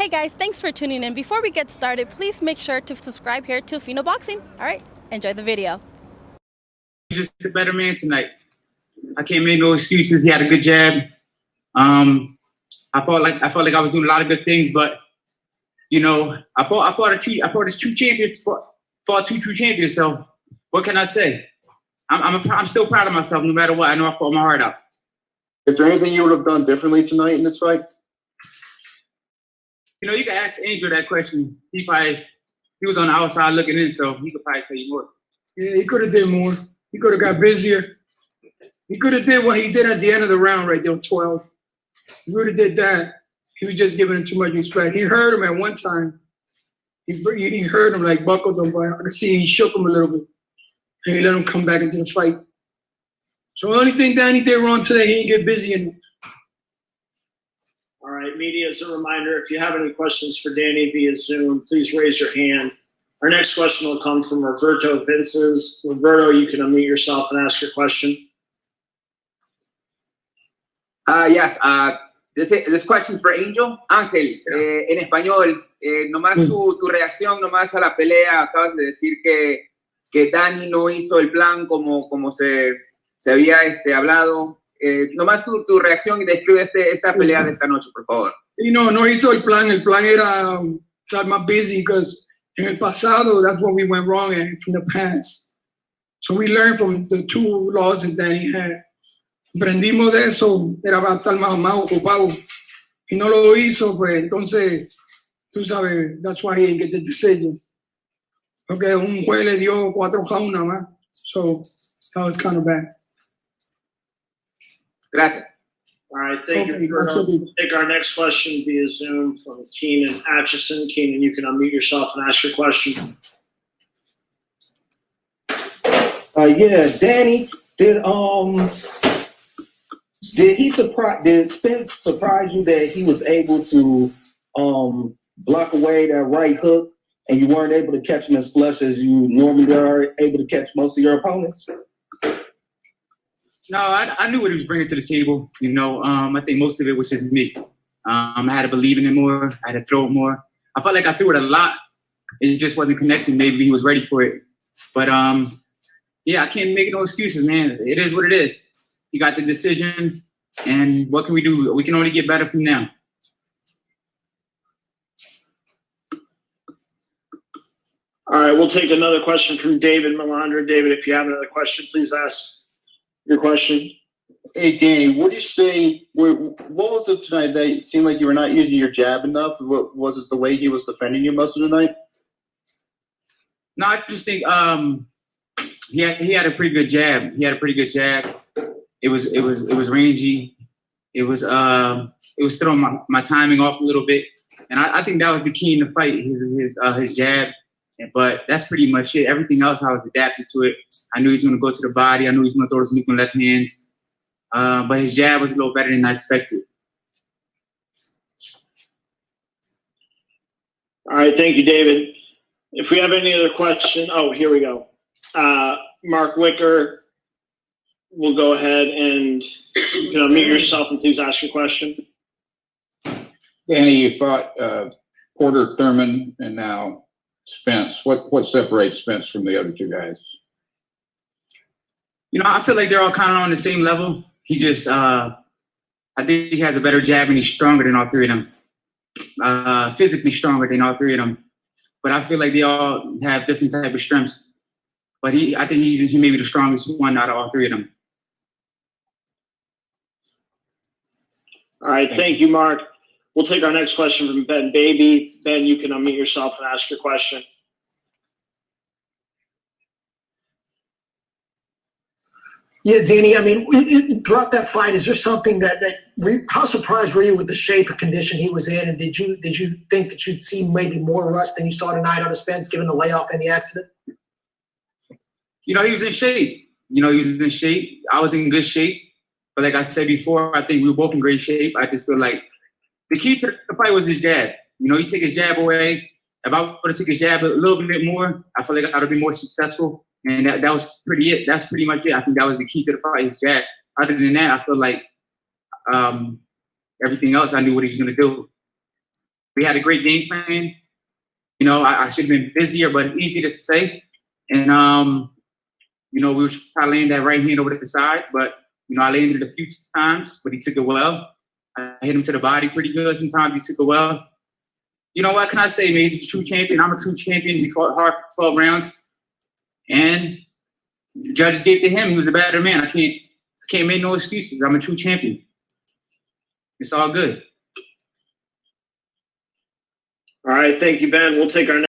Hey guys, thanks for tuning in. Before we get started, please make sure to subscribe here to Fino Boxing. All right, enjoy the video. He's just a better man tonight. I can't make no excuses. He had a good jab. I felt like I was doing a lot of good things, but you know, I fought as two champions, fought two true champions. So what can I say? I'm still proud of myself, no matter what. I know I fought my heart out. Is there anything you would have done differently tonight in this fight? You know, you can ask Angel that question. He was on the outside looking in, so he could probably tell you more. Yeah, he could have did more. He could have got busier. He could have did what he did at the end of the round right there, 12. He would have did that. He was just giving him too much respect. He heard him at one time. He heard him, like buckled him, but I could see he shook him a little bit. And he let him come back into the fight. So the only thing Danny did wrong today, he didn't get busy. All right, media, as a reminder, if you have any questions for Danny via Zoom, please raise your hand. Our next question will come from Roberto Vinces. Roberto, you can unmute yourself and ask your question. Yes, this question is for Angel. Ángel, en español, nomás tu reacción nomás a la pelea. Acabas de decir que Danny no hizo el plan como se había hablado. Nomás tu reacción y describe esta pelea de esta noche, por favor. No hizo el plan. El plan era estar más busy because en el pasado, that's what we went wrong at from the past. So we learned from the two losses that he had. Aprendimos de eso, era para estar más ocupado. Y no lo hizo, pues entonces, tú sabes, that's why he didn't get the decision. Porque un juez le dio 4 rounds nada más. So that was kind of bad. Gracias. All right, thank you. We'll take our next question via Zoom from Keenan Atchison. Keenan, you can unmute yourself and ask your question. Yeah, Danny, did Spence surprise you that he was able to block away that right hook and you weren't able to catch him as flush as you normally are able to catch most of your opponents? No, I knew what he was bringing to the table. You know, I think most of it was just me. I had to believe in it more. I had to throw it more. I felt like I threw it a lot. It just wasn't connecting. Maybe he was ready for it. But, yeah, I can't make no excuses, man. It is what it is. He got the decision, and what can we do? We can only get better from now. All right, we'll take another question from David Melandra. David, if you have another question, please ask your question. Hey, Danny, what do you say? What was it tonight that it seemed like you were not using your jab enough? What was it, the way he was defending you most of the night? No, I just think he had a pretty good jab. It was rangy. It was throwing my timing off a little bit, and I think that was the key in the fight. His jab. But that's pretty much it. Everything else, I was adapted to it. I knew he was going to go to the body. I knew he was going to throw his nuke left hands. But his jab was a little better than I expected. All right, thank you, David. If we have any other question, here we go. Mark Wicker, we'll go ahead and you can unmute yourself and please ask your question. Danny, you fought Porter, Thurman, and now Spence. What separates Spence from the other two guys? You know, I feel like they're all kind of on the same level. He just, I think he has a better jab and he's stronger than all three of them. Physically stronger than all three of them. But I feel like they all have different type of strengths. But I think he may be the strongest one out of all three of them. All right, thank you, Mark. We'll take our next question from Ben Baby. Ben, you can unmute yourself and ask your question. Yeah, Danny, I mean, throughout that fight, is there something how surprised were you with the shape and condition he was in? And did you think that you'd see maybe more rust than you saw tonight out of Spence, given the layoff and the accident? You know, he was in shape. I was in good shape. But like I said before, I think we were both in great shape. I just feel like the key to the fight was his jab. You know, he took his jab away. If I would have took his jab a little bit more, I feel like I would have been more successful. And that was pretty it. That's pretty much it. I think that was the key to the fight, his jab. Other than that, I feel like everything else, I knew what he was going to do. We had a great game plan. You know, I should have been busier, but it's easy to say. And, you know, we were trying to land that right hand over the side, but, you know, I landed it a few times, but he took it well. I hit him to the body pretty good. Sometimes he took it well. You know what can I say, man? He's a true champion. I'm a true champion. We fought hard for 12 rounds. And the judges gave it to him. He was a better man. I can't make no excuses. I'm a true champion. It's all good. All right, thank you, Ben. We'll take our next